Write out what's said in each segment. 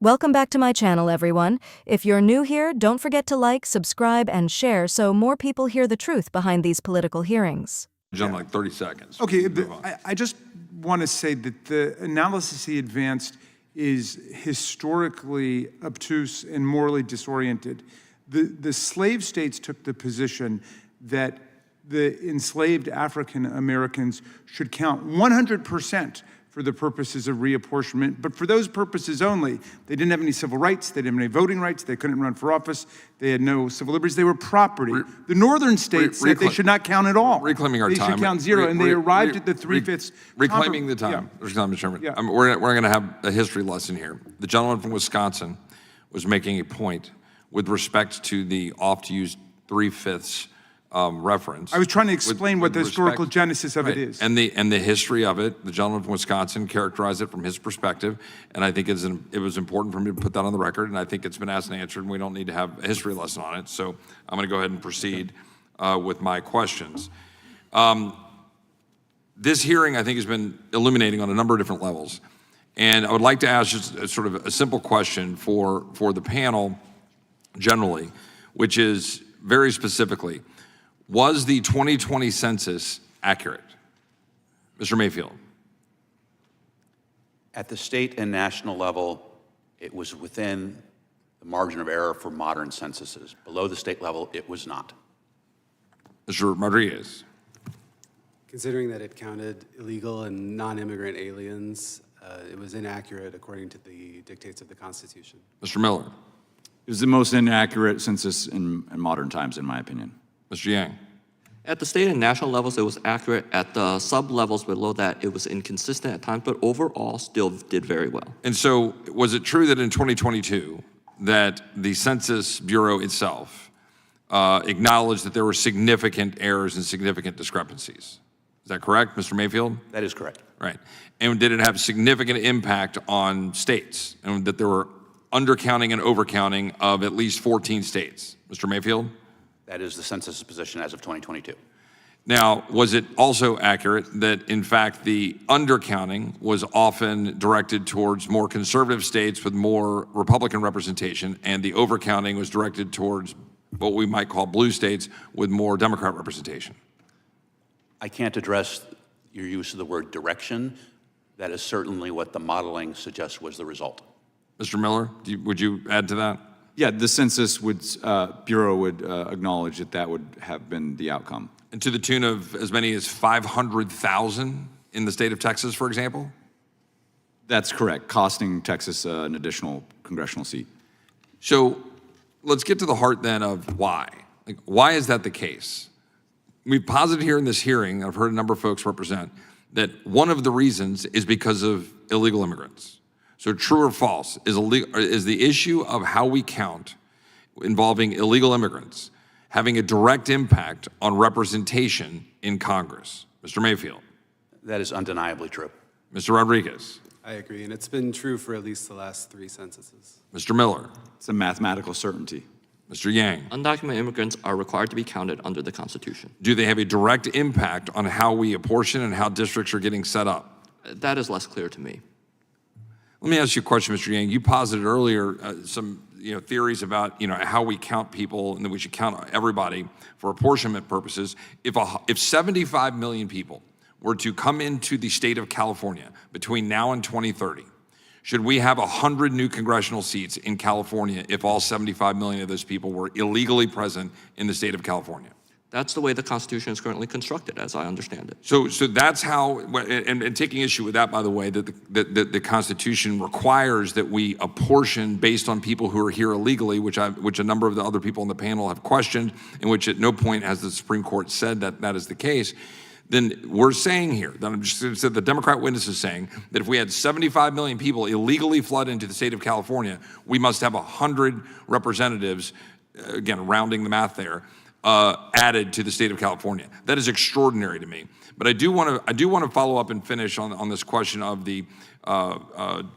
Welcome back to my channel, everyone. If you're new here, don't forget to like, subscribe, and share so more people hear the truth behind these political hearings. John, like 30 seconds. Okay, I just want to say that the analysis he advanced is historically obtuse and morally disoriented. The slave states took the position that the enslaved African Americans should count 100% for the purposes of reapportionment, but for those purposes only. They didn't have any civil rights, they didn't have any voting rights, they couldn't run for office, they had no civil liberties, they were property. The northern states said they should not count at all. Reclaiming our time. They should count zero, and they arrived at the three-fifths. Reclaiming the time. Yeah. Mr. Chairman. Yeah. We're going to have a history lesson here. The gentleman from Wisconsin was making a point with respect to the oft-used three-fifths reference. I was trying to explain what the historical respect, genesis of it is. And the history of it. The gentleman from Wisconsin characterized it from his perspective, and I think it was important for me to put that on the record, and I think it's been asked and answered, and we don't need to have a history lesson on it. So I'm going to go ahead and proceed with my questions. This hearing, I think, has been illuminating on a number of different levels, and I would like to ask just sort of a simple question for the panel generally, which is very specifically, was the 2020 census accurate? Mr. Mayfield. At the state and national level, it was within the margin of error for modern censuses. Below the state level, it was not. Mr. Rodriguez. Considering that it counted illegal and non-immigrant aliens, it was inaccurate according to the dictates of the Constitution. Mr. Miller. It was the most inaccurate census in modern times, in my opinion. Mr. Yang. At the state and national levels, it was accurate. At the sub-levels below that, it was inconsistent at times, but overall still did very well. And so was it true that in 2022 that the Census Bureau itself acknowledged that there were significant errors and significant discrepancies? Is that correct, Mr. Mayfield? That is correct. Right. And did it have significant impact on states, and that there were undercounting and overcounting of at least 14 states? Mr. Mayfield? That is the census position as of 2022. Now, was it also accurate that, in fact, the undercounting was often directed towards more conservative states with more Republican representation, and the overcounting was directed towards what we might call blue states with more Democrat representation? I can't address your use of the word direction. That is certainly what the modeling suggests was the result. Mr. Miller, would you add to that? Yeah, the Census Bureau would acknowledge that that would have been the outcome. And to the tune of as many as 500,000 in the state of Texas, for example? That's correct, costing Texas an additional congressional seat. So let's get to the heart then of why. Like, why is that the case? We've posited here in this hearing, I've heard a number of folks represent, that one of the reasons is because of illegal immigrants. So true or false, is the issue of how we count involving illegal immigrants having a direct impact on representation in Congress? Mr. Mayfield. That is undeniably true. Mr. Rodriguez. I agree, and it's been true for at least the last 3 censuses. Mr. Miller. It's a mathematical certainty. Mr. Yang. Undocumented immigrants are required to be counted under the Constitution. Do they have a direct impact on how we apportion and how districts are getting set up? That is less clear to me. Let me ask you a question, Mr. Yang. You posited earlier some theories about how we count people and that we should count everybody for apportionment purposes. If 75 million people were to come into the state of California between now and 2030, should we have 100 new congressional seats in California if all 75 million of those people were illegally present in the state of California? That's the way the Constitution is currently constructed, as I understand it. So that's how, and taking issue with that, by the way, that the Constitution requires that we apportion based on people who are here illegally, which a number of the other people on the panel have questioned, in which at no point has the Supreme Court said that that is the case. Then we're saying here, the Democrat witness is saying that if we had 75 million people illegally flood into the state of California, we must have 100 representatives, again, rounding the math there, added to the state of California. That is extraordinary to me. But I do want to follow up and finish on this question of the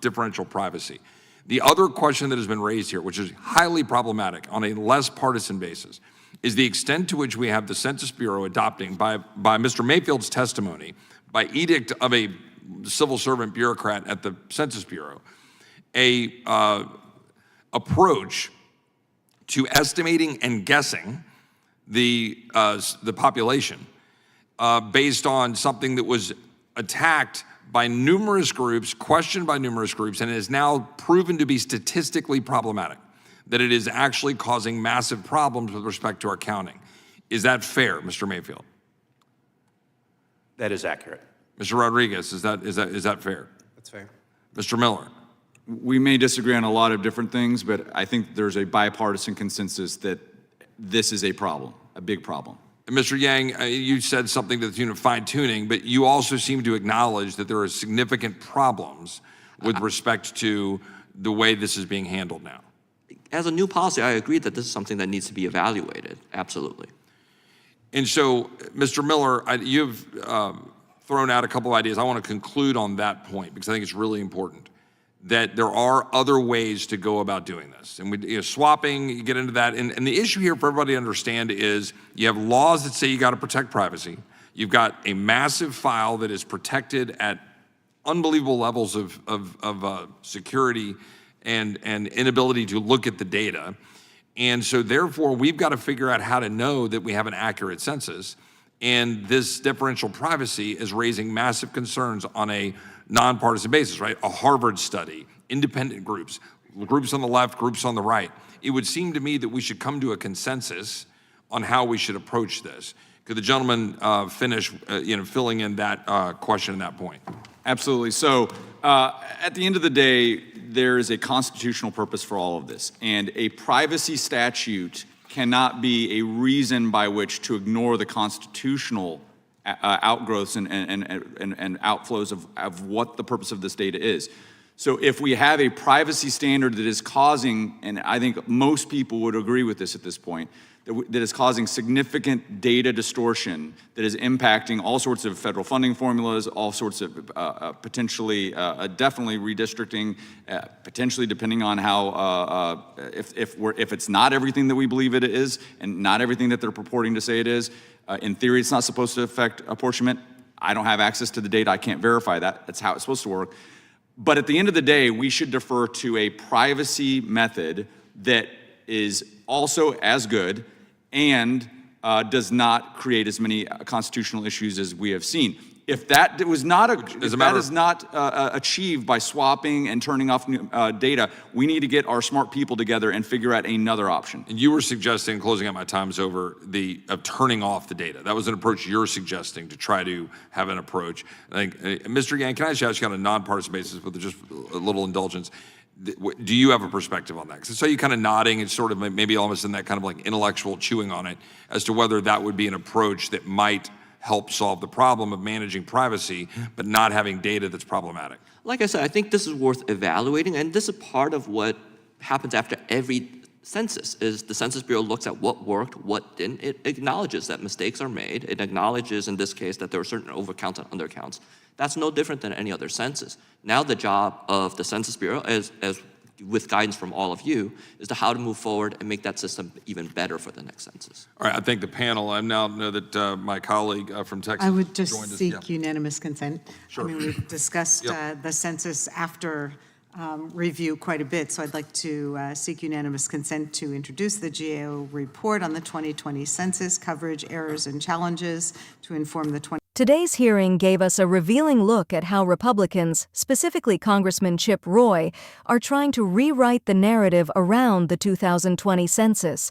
differential privacy. The other question that has been raised here, which is highly problematic on a less partisan basis, is the extent to which we have the Census Bureau adopting, by Mr. Mayfield's testimony, by edict of a civil servant bureaucrat at the Census Bureau, a approach to estimating and guessing the population based on something that was attacked by numerous groups, questioned by numerous groups, and is now proven to be statistically problematic, that it is actually causing massive problems with respect to our counting. Is that fair, Mr. Mayfield? That is accurate. Mr. Rodriguez, is that fair? That's fair. Mr. Miller? We may disagree on a lot of different things, but I think there's a bipartisan consensus that this is a problem, a big problem. And Mr. Yang, you said something to the tune of fine-tuning, but you also seem to acknowledge that there are significant problems with respect to the way this is being handled now. As a new policy, I agree that this is something that needs to be evaluated, absolutely. And so, Mr. Miller, you've thrown out a couple of ideas. I want to conclude on that point because I think it's really important that there are other ways to go about doing this. And swapping, you get into that. And the issue here for everybody to understand is you have laws that say you got to protect privacy. You've got a massive file that is protected at unbelievable levels of security and inability to look at the data. And so therefore, we've got to figure out how to know that we have an accurate census. And this differential privacy is raising massive concerns on a nonpartisan basis, right? A Harvard study, independent groups on the left, groups on the right. It would seem to me that we should come to a consensus on how we should approach this. Could the gentleman finish, filling in that question and that point? Absolutely. So at the end of the day, there is a constitutional purpose for all of this. And a privacy statute cannot be a reason by which to ignore the constitutional outgrowths and outflows of what the purpose of this data is. So if we have a privacy standard that is causing, and I think most people would agree with this at this point, that is causing significant data distortion, that is impacting all sorts of federal funding formulas, all sorts of potentially, definitely redistricting, potentially depending on how, if it's not everything that we believe it is, and not everything that they're purporting to say it is, in theory, it's not supposed to affect apportionment. I don't have access to the data. I can't verify that. That's how it's supposed to work. But at the end of the day, we should defer to a privacy method that is also as good and does not create as many constitutional issues as we have seen. If that is not achieved by swapping and turning off data, we need to get our smart people together and figure out another option. And you were suggesting, closing out my time's over, of turning off the data. That was an approach you're suggesting to try to have an approach. I think, Mr. Yang, can I just ask you on a nonpartisan basis with just a little indulgence? Do you have a perspective on that? Because I saw you kind of nodding and sort of maybe almost in that kind of like intellectual chewing on it as to whether that would be an approach that might help solve the problem of managing privacy, but not having data that's problematic. Like I said, I think this is worth evaluating, and this is part of what happens after every census, is the Census Bureau looks at what worked, what didn't. It acknowledges that mistakes are made. It acknowledges, in this case, that there are certain overcounts and undercounts. That's no different than any other census. Now the job of the Census Bureau, as with guidance from all of you, is to how to move forward and make that system even better for the next census. All right, I thank the panel. I now know that my colleague from Texas I would just joined us. seek unanimous consent. Sure. I mean, we've discussed the census after review quite a bit, so I'd like to seek unanimous consent to introduce the GAO report on the 2020 census coverage, errors, and challenges to inform the Today's hearing gave us a revealing look at how Republicans, specifically Congressman Chip Roy, are trying to rewrite the narrative around the 2020 census.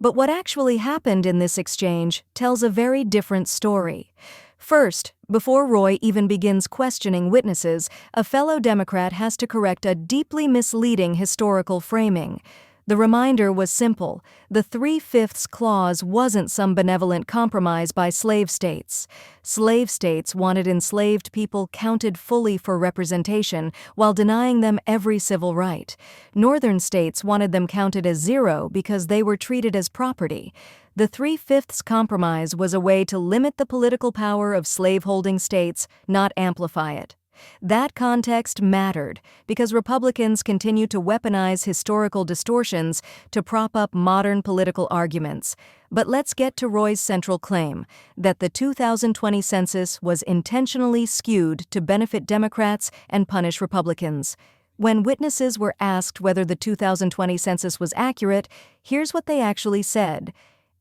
But what actually happened in this exchange tells a very different story. First, before Roy even begins questioning witnesses, a fellow Democrat has to correct a deeply misleading historical framing. The reminder was simple. The 3/5 clause wasn't some benevolent compromise by slave states. Slave states wanted enslaved people counted fully for representation while denying them every civil right. Northern states wanted them counted as zero because they were treated as property. The 3/5 compromise was a way to limit the political power of slaveholding states, not amplify it. That context mattered because Republicans continue to weaponize historical distortions to prop up modern political arguments. But let's get to Roy's central claim, that the 2020 census was intentionally skewed to benefit Democrats and punish Republicans. When witnesses were asked whether the 2020 census was accurate, here's what they actually said.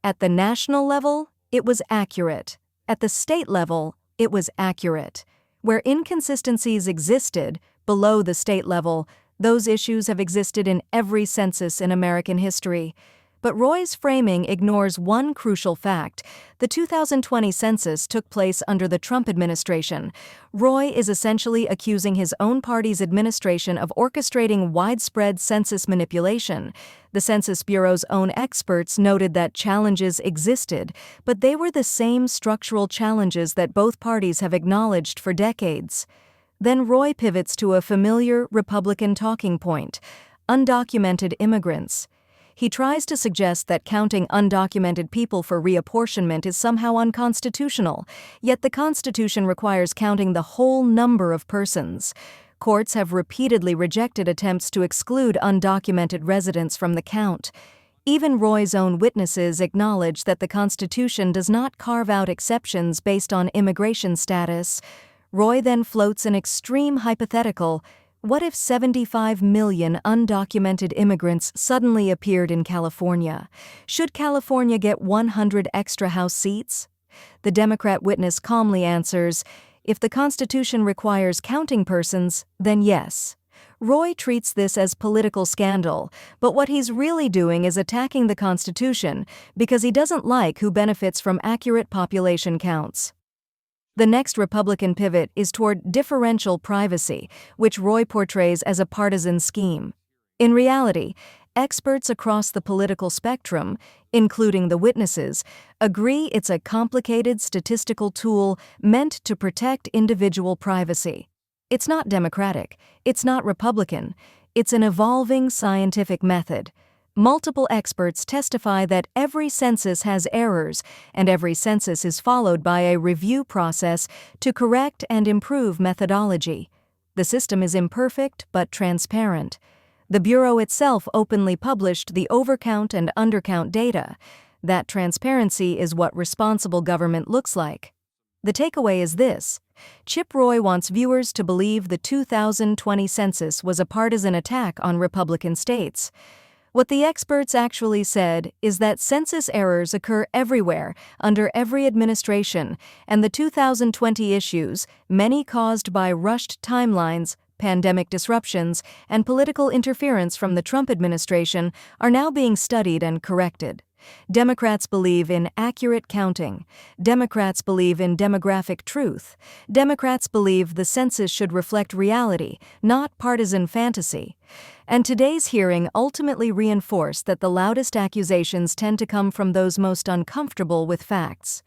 At the national level, it was accurate. At the state level, it was accurate. Where inconsistencies existed, below the state level, those issues have existed in every census in American history. But Roy's framing ignores one crucial fact. The 2020 census took place under the Trump administration. Roy is essentially accusing his own party's administration of orchestrating widespread census manipulation. The Census Bureau's own experts noted that challenges existed, but they were the same structural challenges that both parties have acknowledged for decades. Then Roy pivots to a familiar Republican talking point: undocumented immigrants. He tries to suggest that counting undocumented people for reapportionment is somehow unconstitutional, yet the Constitution requires counting the whole number of persons. Courts have repeatedly rejected attempts to exclude undocumented residents from the count. Even Roy's own witnesses acknowledge that the Constitution does not carve out exceptions based on immigration status. Roy then floats an extreme hypothetical. What if 75 million undocumented immigrants suddenly appeared in California? Should California get 100 extra House seats? The Democrat witness calmly answers, if the Constitution requires counting persons, then yes. Roy treats this as political scandal, but what he's really doing is attacking the Constitution because he doesn't like who benefits from accurate population counts. The next Republican pivot is toward differential privacy, which Roy portrays as a partisan scheme. In reality, experts across the political spectrum, including the witnesses, agree it's a complicated statistical tool meant to protect individual privacy. It's not democratic, it's not Republican, it's an evolving scientific method. Multiple experts testify that every census has errors, and every census is followed by a review process to correct and improve methodology. The system is imperfect but transparent. The Bureau itself openly published the overcount and undercount data. That transparency is what responsible government looks like. The takeaway is this: Chip Roy wants viewers to believe the 2020 census was a partisan attack on Republican states. What the experts actually said is that census errors occur everywhere, under every administration, and the 2020 issues, many caused by rushed timelines, pandemic disruptions, and political interference from the Trump administration, are now being studied and corrected. Democrats believe in accurate counting. Democrats believe in demographic truth. Democrats believe the census should reflect reality, not partisan fantasy. And today's hearing ultimately reinforced that the loudest accusations tend to come from those most uncomfortable with facts.